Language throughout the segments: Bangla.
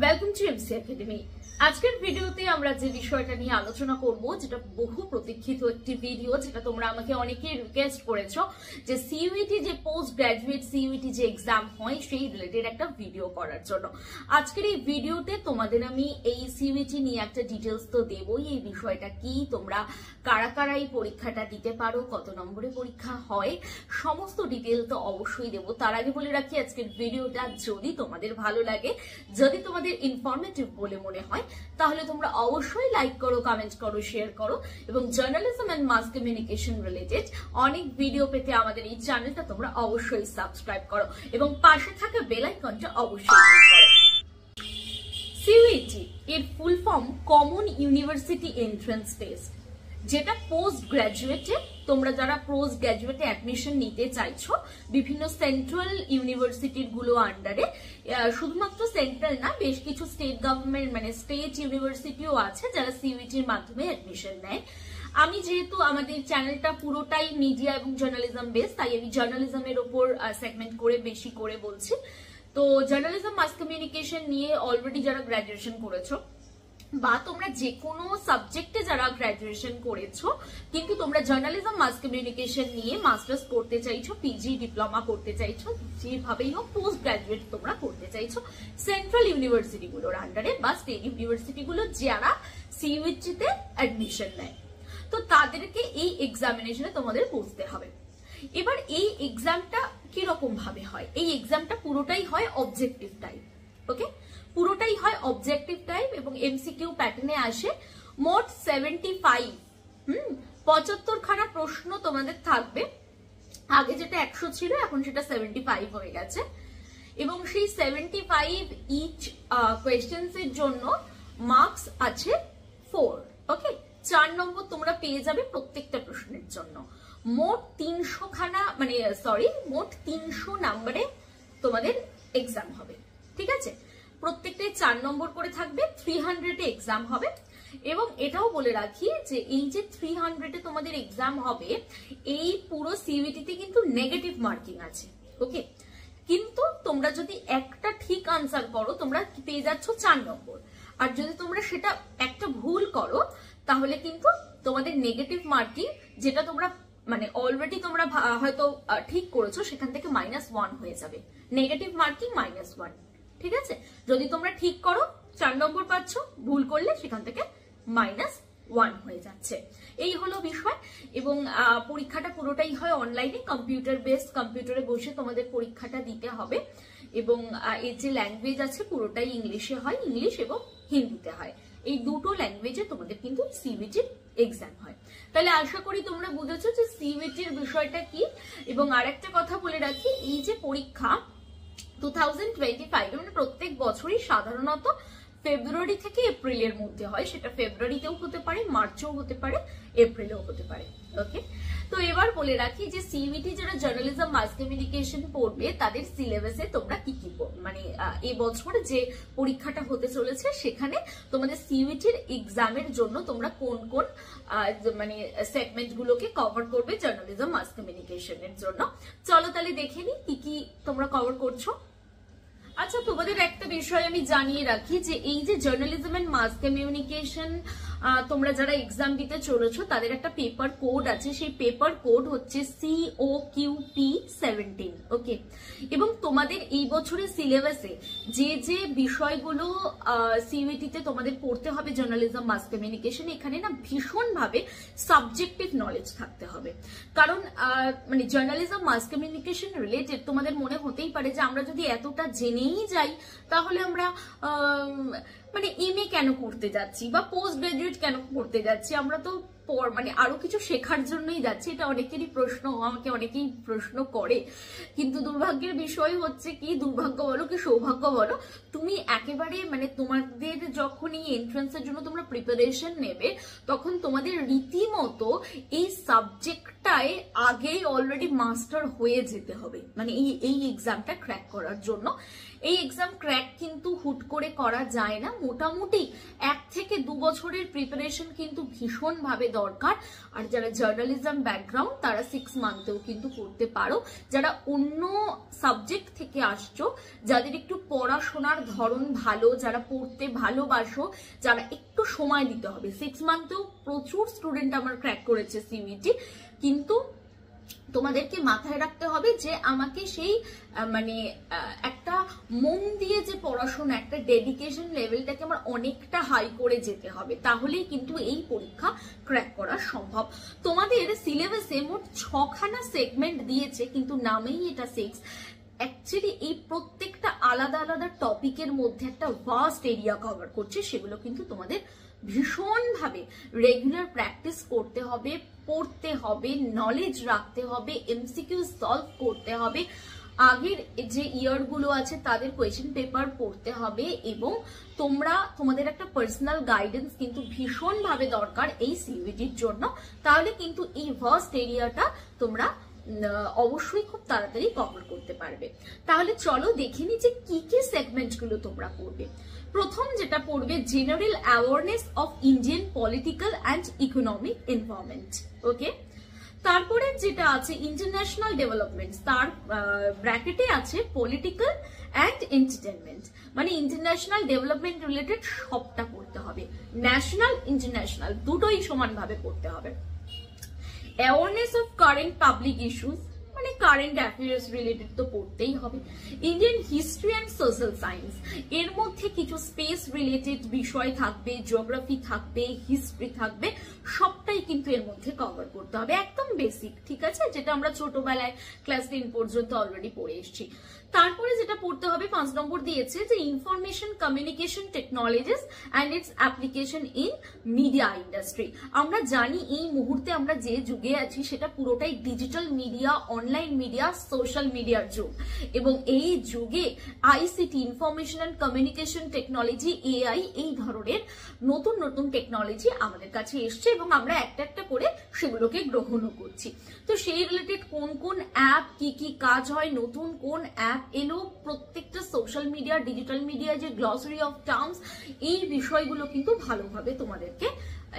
Welcome to MC academy. আজকের ভিডিওতে আমরা যে বিষয়টা নিয়ে আলোচনা করব, যেটা বহু প্রতীক্ষিত একটি ভিডিও, যেটা তোমরা আমাকে অনেকেই রিকোয়েস্ট করেছো যে সিইউটি যে পোস্ট গ্রাজুয়েট সিইউটি যে এক্সাম হয় সেই রিলেটেড একটা ভিডিও করার জন্য। আজকের এই ভিডিওতে তোমাদের আমি এই সিইউটি নিয়ে একটা ডিটেলস তো দেবই, এই বিষয়টা কি, তোমরা কারা কারা এই পরীক্ষাটা দিতে পারো, কত নম্বরে পরীক্ষা হয়, সমস্ত ডিটেল তো অবশ্যই দেবো। তার আগে বলে রাখি, আজকের ভিডিওটা যদি তোমাদের ভালো লাগে, যদি তোমাদের ইনফরমেটিভ বলে মনে হয়, তাহলে তোমরা অবশ্যই লাইক করো, কমেন্ট করো, শেয়ার করো এবং journalism and mass communication related অনেক ভিডিও পেতে আমাদের এই চ্যানেলটা তোমরা অবশ্যই সাবস্ক্রাইব করো এবং পাশে থাকা বেল আইকনটা অবশ্যই ক্লিক করো। সিইউটি এর full form common university entrance test, যেটা পোস্ট গ্রাজুয়েটে তোমরা যারা পোস্ট গ্রাজুয়েটে অ্যাডমিশন নিতে চাইছো বিভিন্ন সেন্ট্রাল ইউনিভার্সিটির গুলো আন্ডারে, শুধুমাত্র সেন্ট্রাল না, বেশ কিছু স্টেট গভর্নমেন্ট মানে স্টেট ইউনিভার্সিটিও আছে যারা সিইউটির মাধ্যমে অ্যাডমিশন নেয়। আমি যেহেতু আমাদের চ্যানেলটা পুরোটাই মিডিয়া এবং জার্নালিজম বেস, তাই আমি জার্নালিজমের ওপর সেগমেন্ট করে বেশি করে বলছি। তো জার্নালিজম মাস কমিউনিকেশন নিয়ে অলরেডি যারা গ্রাজুয়েশন করেছো বা তোমরা যে কোনো সাবজেক্টে যারা গ্রাজুয়েশন করেছো কিন্তু তোমরা জার্নালিজম মাস কমিউনিকেশন নিয়ে মাস্টার্স করতে চাইছো, পিজি ডিপ্লোমা করতে চাইছো, যেভাবেই হোক পোস্ট গ্রাজুয়েট তোমরা করতে চাইছো সেন্ট্রাল ইউনিভার্সিটি গুলোর আন্ডারে বা স্টেট ইউনিভার্সিটি গুলো যারা সিইউটিতে অ্যাডমিশন নেয়, তো তাদেরকে এই এক্সামিনেশনে তোমাদের বসতে হবে। এবার এই এক্সামটা কিরকম ভাবে হয়? এই এক্সামটা পুরোটাই হয় অবজেক্টিভ টাইপ। ওকে, পুরোটাই হয় অবজেক্টিভ টাইপ এবং এমসিকিউ প্যাটার্নে আসে। মোট 75 খানা প্রশ্ন তোমাদের থাকবে। আগে যেটা 100 ছিল, এখন সেটা 75 হয়ে গেছে এবং সেই 75 ইচ কোয়েশ্চেন্স এর জন্য মার্কস আছে 4। ওকে, 4 নম্বর তোমরা পেয়ে যাবে প্রত্যেকটা প্রশ্নের জন্য। মোট 300 খানা মোট 300 নম্বরে তোমাদের এক্সাম হবে। ঠিক আছে, প্রত্যেকটাই 4 নম্বর করে থাকবে, 300 এ এক্সাম হবে। এবং এটাও বলে রাখি যে এই যে 300 এ তোমাদের এক্সাম হবে, এই পুরো সিইউটিতে কিন্তু নেগেটিভ মার্কিং আছে। ওকে, কিন্তু তোমরা যদি একটা ঠিক আনসার করো তোমরা পেয়ে যাচ্ছ 4 নম্বর, আর যদি তোমরা সেটা একটা ভুল করো তাহলে কিন্তু তোমাদের নেগেটিভ মার্কিং, যেটা তোমরা মানে অলরেডি তোমরা হয়তো ঠিক করেছো, সেখান থেকে -1 হয়ে যাবে। Negative marking -1। ঠিক আছে, যদি তোমরা ঠিক করো 4 নম্বর পাচ্ছ, ভুল করলে সেখান থেকে -1 হয়ে যাচ্ছে। এই হলো বিষয়। এবং পরীক্ষাটা পুরোটাই হয় অনলাইনে, কম্পিউটার বেসড, কম্পিউটারে বসে তোমাদের পরীক্ষাটা দিতে হবে। এবং এর যে ল্যাঙ্গুয়েজ আছে পুরোটাই ইংলিশে হয়, ইংলিশ এবং হিন্দিতে হয়। এই দুটো ল্যাঙ্গুয়েজে তোমাদের কিন্তু সিইউটির এক্সাম হয়। তাহলে আশা করি তোমরা বুঝেছো যে সিইউটির বিষয়টা কি। এবং আরেকটা কথা বলে রাখি, এই যে পরীক্ষা 2025 মানে প্রত্যেক বছরই সাধারণত ফেব্রুয়ারি থেকে এপ্রিলের মধ্যে হয়। সেটা ফেব্রুয়ারিতেও হতে পারে, মার্চেও হতে পারে, এপ্রিলেও হতে পারে। ওকে, তো এবার বলে রাখি যে সিইউটি যারা জার্নালিজম মাস কমিউনিকেশন পড়বে তাদের সিলেবাসে তোমরা কি কি মানে এবছর যে পরীক্ষাটা হতে চলেছে সেখানে তোমাদের সিইউটির এক্সামের জন্য তোমরা কোন কোন মানে সেগমেন্ট গুলোকে কভার করবে জার্নালিজম মাস কমিউনিকেশনের জন্য। চলো তাহলে দেখে নি কি কি তোমরা কভার করছো। আচ্ছা, তোমাদের একটা বিষয় আমি জানিয়ে রাখি যে এই যে জার্নালিজম এন্ড মাস কমিউনিকেশন তোমরা যারা এক্সাম দিতে চলেছো তাদের একটা পেপার কোড আছে, সেই পেপার কোড হচ্ছে COQP17। ওকে, এবং তোমাদের এই বছরের সিলেবাসে যে যে বিষয়গুলো সিইউটিতে তোমাদের পড়তে হবে জার্নালিজম মাস কমিউনিকেশন, এখানে না ভীষণ ভাবে সাবজেক্টিভ নলেজ থাকতে হবে। কারণ মানে জার্নালিজম মাস কমিউনিকেশন রিলেটেড তোমাদের মনে হতেই পারে যে আমরা যদি এতটা জেনেই যাই তাহলে আমরা মানে এমএ কেন করতে যাচ্ছি বা পোস্ট গ্রাজুয়েট কেন করতে যাচ্ছি, আমরা তো মানে আরো কিছু শেখার জন্যই যাচ্ছি। এটা অনেকেরই প্রশ্ন, আমাকে অনেকেই প্রশ্ন করে। কিন্তু দুর্ভাগ্যের বিষয় হচ্ছে কি, দুর্ভাগ্য বলো কি সৌভাগ্য বলো, তুমি একেবারে মানে তোমাদের যখন এই এন্ট্রান্সের জন্য তোমরা প্রিপারেশন নেবে তখন তোমাদের রীতিমতো এই সাবজেক্টটায় আগেই অলরেডি মাস্টার হয়ে যেতে হবে, মানে এই এক্সামটা ক্র্যাক করার জন্য। এই এক্সাম ক্র্যাক কিন্তু হুট করে করা যায় না, মোটামুটি 1 থেকে 2 বছরের প্রিপারেশন কিন্তু ভীষণ ভাবে দরকার। আর যারা জার্নালিজম ব্যাকগ্রাউন্ড তারা 6 মান্থেও কিন্তু করতে পারো। যারা অন্য সাবজেক্ট থেকে আসছো, যাদের একটু পড়াশোনার ধরন ভালো, যারা পড়তে ভালোবাসো, যারা একটু সময় দিতে হবে, 6 মান্থেও প্রচুর স্টুডেন্ট আমার ক্র্যাক করেছে সিইউটি। কিন্তু তোমাদেরকে মাথায় রাখতে হবে যে আমাকে সেই মানে একটা মন দিয়ে যে পড়াশোনা, একটা ডেডিকেশন লেভেলটাকে আমার অনেকটা হাই করে যেতে হবে, তাহলেই কিন্তু এই পরীক্ষা ক্র্যাক করা সম্ভব। তোমাদের সিলেবাসে মোট 6খানা সেগমেন্ট দিয়েছে, কিন্তু নামেই এটা 6। অ্যাকচুয়ালি এই প্রত্যেকটা আলাদা আলাদা টপিকের মধ্যে একটা ভাস্ট এরিয়া কভার করছে, সেগুলো কিন্তু তোমাদের ভীষণভাবে রেগুলার প্র্যাকটিস করতে হবে, পড়তে হবে, নলেজ রাখতে হবে, এমসিকিউ সলভ করতে হবে, আগের যে ইয়ারগুলো আছে তাদের কোয়েশ্চেন পেপার পড়তে হবে, এবং তোমাদের একটা পার্সোনাল গাইডেন্স কিন্তু ভীষণভাবে দরকার এই সিইউটির জন্য। তাহলে কিন্তু এই ভাস্ট এরিয়াটা তোমরা অবশ্যই খুব তাড়াতাড়ি কভার করতে পারবে। তাহলে চলো দেখে নি যে কি কি সেগমেন্ট গুলো তোমরা পড়বে। প্রথম যেটা পড়বে general awareness of Indian political and economic environment, okay. তারপরে যেটা আছে ইন্টারন্যাশনাল ডেভেলপমেন্ট, তার ব্র্যাকেটে আছে পলিটিক্যাল অ্যান্ড এন্টারটেনমেন্ট, মানে ইন্টারন্যাশনাল ডেভেলপমেন্ট রিলেটেড সবটা পড়তে হবে, ন্যাশনাল ইন্টারন্যাশনাল দুটোই সমানভাবে পড়তে হবে। Awareness of current public issues, মানে কারেন্ট অ্যাফেয়ার্স রিলেটেড তো পড়তেই হবে। Indian history and social science, এর মধ্যে কিছু স্পেস রিলেটেড বিষয় থাকবে, জিওগ্রাফি থাকবে, হিস্ট্রি থাকবে, সবটাই কিন্তু এর মধ্যে কভার করতে হবে, একদম বেসিক, ঠিক আছে, যেটা আমরা ছোটবেলায় ক্লাস 10 পর্যন্ত অলরেডি পড়ে এসেছি। তারপরে যেটা পড়তে হবে 5 নম্বর দিয়েছে যে information communication technologies and it's application in media industry. আমরা জানি এই মুহূর্তে আমরা যে যুগে আছি সেটা পুরোটাই digital media, online media, social মিডিয়ার যুগ, এবং এই যুগে ICT, information and communication technology, AI, এই ধরনের নতুন নতুন টেকনোলজি আমাদের কাছে এসছে এবং আমরা একটা একটা করে সেগুলোকে গ্রহণও করছি। তো সেই রিলেটেড কোন কোন অ্যাপ, কি কি কাজ হয়, নতুন কোন অ্যাপ এলো, প্রত্যেকটা সোশ্যাল মিডিয়া, ডিজিটাল মিডিয়া যে গ্লসারি অফ টার্মস, এই বিষয়গুলো কিন্তু ভালোভাবে তোমাদেরকে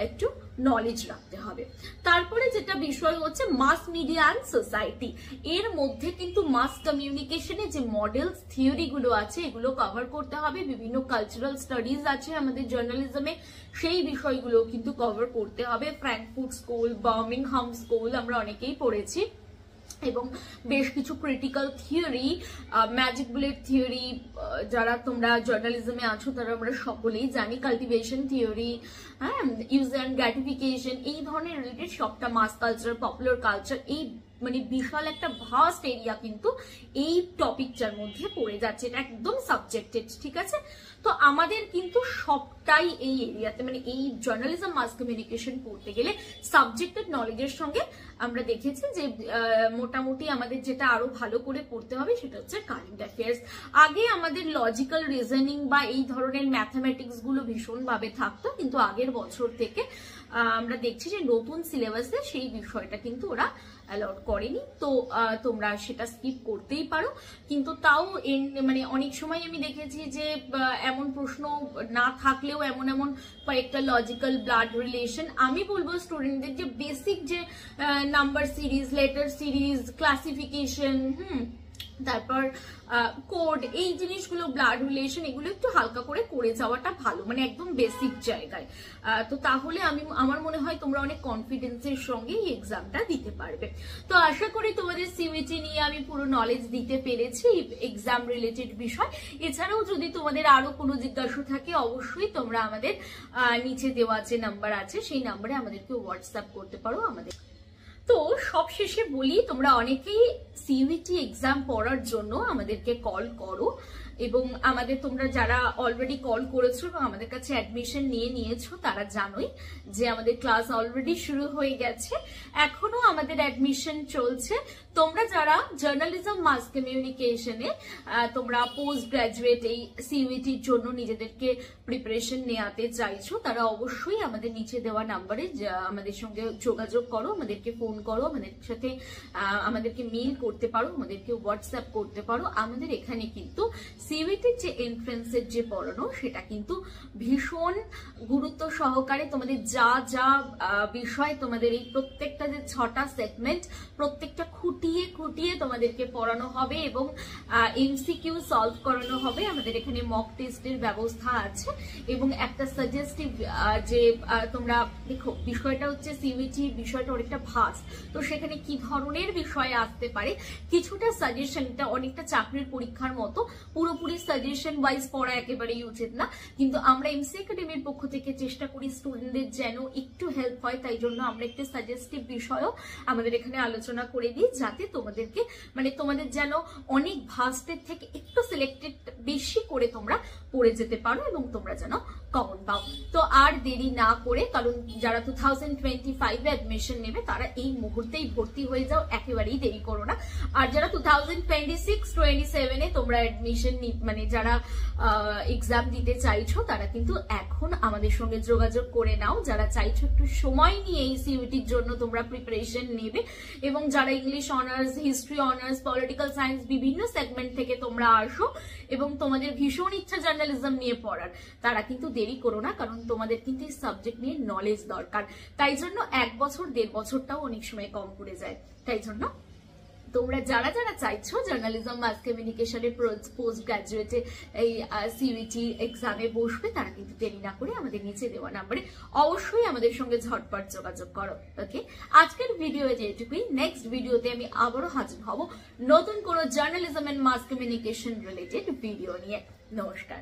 একটু নলেজ রাখতে হবে। তারপরে যেটা বিষয় হচ্ছে মাস মিডিয়া অ্যান্ড সোসাইটি, এর মধ্যে কিন্তু মাস কমিউনিকেশনে যে মডেলস, থিওরি গুলো আছে এগুলো কভার করতে হবে। বিভিন্ন কালচারাল স্টাডিজ আছে আমাদের জার্নালিজমে, সেই বিষয়গুলো কিন্তু কভার করতে হবে। ফ্র্যাঙ্কফুর্ট স্কুল, বার্মিংহাম স্কুল আমরা অনেকেই পড়েছি, এবং বেশ কিছু critical theory, magic bullet theory, যারা তোমরা জার্নালিজমে আছো তারা আমরা সকলেই জানি, কাল্টিভেশন থিওরি, হ্যাঁ, ইউজ অ্যান্ড গ্র্যাটিফিকেশন, এই ধরনের রিলেটেড সবটা, মাস কালচার, পপুলার কালচার, এই মানে বিশাল একটা ভাস্ট এরিয়া কিন্তু এই টপিকটার মধ্যে পড়ে যাচ্ছে, এটা একদম সাবজেক্টেড, ঠিক আছে। তো আমাদের কিন্তু সবটাই এই এরিয়াতে, মানে এই জার্নালিজম মাস কমিউনিকেশন পড়তে গেলে সাবজেক্টেড নলেজের সঙ্গে আমরা দেখেছি যে মোটামুটি আমাদের যেটা আরো ভালো করে পড়তে হবে সেটা হচ্ছে কারেন্ট অ্যাফেয়ার্স। আগে আমাদের লজিক্যাল রিজনিং বা এই ধরনের ম্যাথামেটিক্স গুলো ভীষণ ভাবে থাকতো, কিন্তু আগের বছর থেকে আমরা দেখছি যে নতুন সিলেবাসে সেই বিষয়টা কিন্তু ওরা অ্যালাউড করেনি, তো তোমরা সেটা স্কিপ করতেই পারো। কিন্তু তাও মানে অনেক সময় আমি দেখেছি যে এমন প্রশ্ন না থাকলেও এমন এমন কয়েকটা লজিক্যাল ব্লাড রিলেশন, আমি বলবো স্টুডেন্টদের যে বেসিক যে number series, letter series, classification, তারপর কোড, এই জিনিসগুলো, ব্লাড রিলেশন, এগুলো একটু হালকা করে করে যাওয়াটা ভালো, মানে একদম বেসিক জায়গায়। তো তাহলে আমার মনে হয় তোমরা অনেক কনফিডেন্সের সঙ্গে এই এক্সামটা দিতে পারবে। তো আশা করি তোমাদের সিইউটি নিয়ে আমি পুরো নলেজ দিতে পেরেছি, এক্সাম রিলেটেড বিষয়। এছাড়াও যদি তোমাদের আরো কোনো জিজ্ঞাসা থাকে অবশ্যই তোমরা আমাদের নিচে দেওয়া যে নাম্বার আছে সেই নাম্বারে আমাদেরকে হোয়াটসঅ্যাপ করতে পারো। আমাদের তো সবশেষে বলি, তোমরা অনেকেই সিইউটি এক্সাম পড়ার জন্য আমাদেরকে কল করো, এবং আমাদের তোমরা যারা অলরেডি কল করেছো এবং আমাদের কাছে অ্যাডমিশন নিয়েছো তারা জানোই যে আমাদের ক্লাস অলরেডি শুরু হয়ে গেছে, এখনো আমাদের অ্যাডমিশন চলছে। তোমরা যারা জার্নালিজম মাস কমিউনিকেশনে তোমরা পোস্ট গ্রাজুয়েট এই সিইউটির জন্য নিজেদেরকে প্রিপারেশন নেওয়াতে চাইছো, তারা অবশ্যই আমাদের নিচে দেওয়া নাম্বারে আমাদের সঙ্গে যোগাযোগ করো, আমাদেরকে ফোন করো, আমাদের সাথে আমাদেরকে মেইল করতে পারো, আমাদেরকে হোয়াটসঅ্যাপ করতে পারো। আমাদের এখানে কিন্তু সিইউটির যে এন্ট্রান্সের যে পড়ানো সেটা কিন্তু ভীষণ গুরুত্ব সহকারে তোমাদের যা যা বিষয় তোমাদের এই প্রত্যেকটা যে 6টা সেগমেন্ট প্রত্যেকটা খুঁটিয়ে খুঁটিয়ে তোমাদেরকে পড়ানো হবে এবং এমসিকিউ সলভ করানো হবে। আমাদের এখানে মক টেস্টের ব্যবস্থা আছে এবং একটা সাজেস্টিভ যে তোমরা দেখো বিষয়টা হচ্ছে সিইউটি বিষয়টা অনেকটা ভাস্ট, তো সেখানে কি ধরনের বিষয় আসতে পারে কিছুটা সাজেশনটা অনেকটা চাকরির পরীক্ষার মতো পুরোপুরি সাজেশন ওয়াইজ পড়া একেবারেই উচিত না, কিন্তু আমরা এমসি একাডেমির পক্ষ থেকে চেষ্টা করি স্টুডেন্টদের যেন একটু হেল্প হয়, তাই জন্য আমরা একটু সাজেস্টিভ বিষয়ও আমাদের এখানে আলোচনা করে দিই যাতে তোমাদেরকে মানে তোমাদের যেন অনেক ভাস্টের থেকে একটু সিলেক্টেড বেশি করে তোমরা পড়ে যেতে পারো এবং তোমরা যেন কমন পাও। তো আর দেরি না করে, কারণ যারা 2025 অ্যাডমিশন নেবে তারা এই মুহূর্তেই ভর্তি হয়ে যাও, একেবারেই দেরি করো না। আর যারা 2026-27 তোমরা অ্যাডমিশন মানে যারা এক্সাম দিতে চাইছো তারা কিন্তু এখন আমাদের সঙ্গে যোগাযোগ করে নাও। যারা চাইছো একটু সময় নিয়ে এই সিইউটির জন্য তোমরা প্রিপারেশন নেবে এবং যারা English honours, history honours, political science বিভিন্ন সেগমেন্ট থেকে তোমরা আসো এবং তোমাদের ভীষণ ইচ্ছা জার্নালিজম নিয়ে পড়ার, তারা কিন্তু দেরি করো না, কারণ তোমাদের কিন্তু এই সাবজেক্ট নিয়ে নলেজ দরকার। তাই জন্য 1 বছর 1.5 বছরটাও অনেক সময় কম পড়ে যায়। তাই জন্য তোমরা যারা যারা চাইছো জার্নালিজম মাস কমিউনিকেশনের পোস্ট গ্রাজুয়েটে এই সিইউটি এক্সামে বসবে তারা কিন্তু দেরি না করে আমাদের নিচে দেওয়া নাম্বারে অবশ্যই আমাদের সঙ্গে ঝটপট যোগাযোগ করো। ওকে, আজকের ভিডিও যেটুকুই। নেক্সট ভিডিওতে আমি আবারও হাজির হব নতুন কোনো journalism and mass communication related video নিয়ে। নমস্কার।